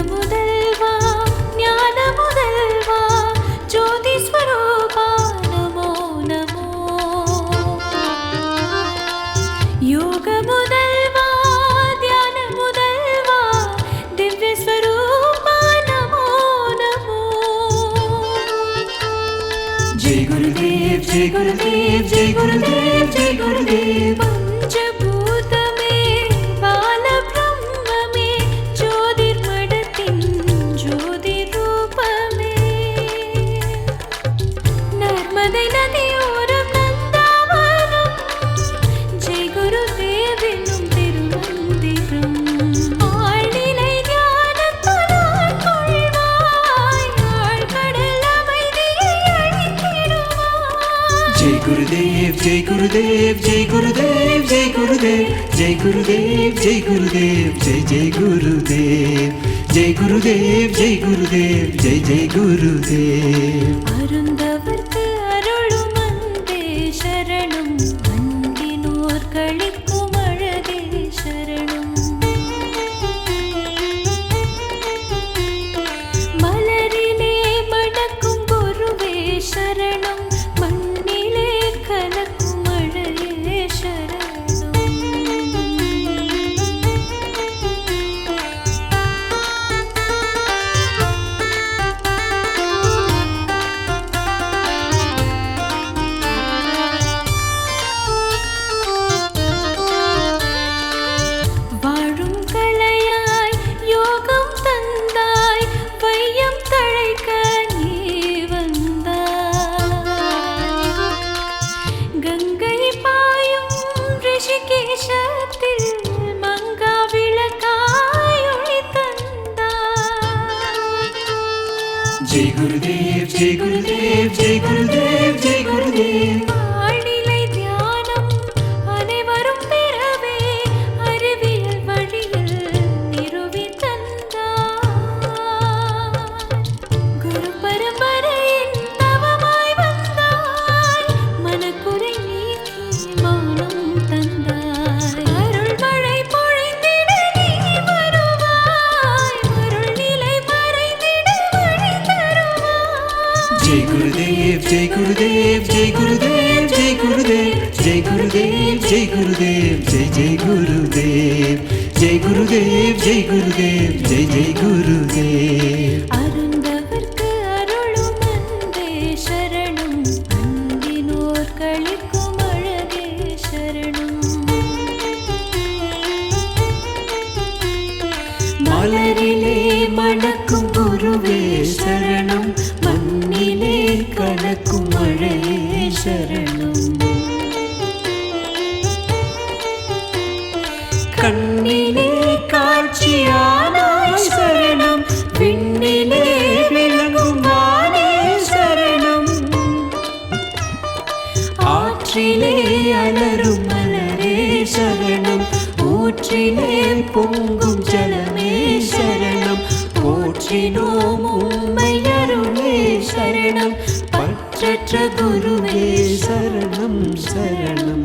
முதல்வா ஞான முதல்வா ஜோதி ஸ்வரூபா நமோ நமோ யோக முதல்வா ध्यान முதல்வா திவ்ய ஸ்வரூபா நமோ நமோ जय गुरुदेव जय गुरुदेव जय गुरुदेव जय गुरुदेव जय गुरुदेव जय गुरुदेव जय गुरुदेव जय गुरुदेव जय गुरुदेव जय जय गुरुदेव जय गुरुदेव जय गुरुदेव जय जय गुरुदेव अरुंदवर्क्कु अरुळुम अन्बे शरणम अन्बिनोर कळिक्कुम अळगे शरणम मलरिले मडक्कुम गुरुवे शरणम जय गुरुदेव जय गुरुदेव जय गुरुदेव जय गुरुदेव ஆழிலை தியானம் அனைவரும் பெறவே அறிவியல் வழியில் நிறுவி தந்தார் குரு பரம்பரையின் தவமாய் வந்தாய் மனக்குறை நீக்கி மௌனம் தந்தாய் அருள் மழை பொழிந்திட நீ வருவாய் அருள் நிலை மறைந்திட जय गुरुदेव जय गुरुदेव जय गुरुदेव जय गुरुदेव जय गुरुदेव जय गुरुदेव जय जय गुरुदेव जय गुरुदेव जय गुरुदेव जय जय गुरुदेव अरुंदवर्क्कु अरुळुम अन्बे शरणम अन्बिनोर कळिक्कुम अळगे शरणम मलरिले मडक्कुम गुरुवे शरणम मण्णिले कलक्कुम मळये शरणम कण्णिले काட்சியானாய் शरणम विण्णिले विளங்கும் வானே शरणम ஆற்றிலே அலரும் மலரே शरणम ஊற்றிலே பொங்கும் ஜலமே शरणम போற்றினோம் உம்மை அருளே शरणम பற்றற்ற குருவே शरणम शरणम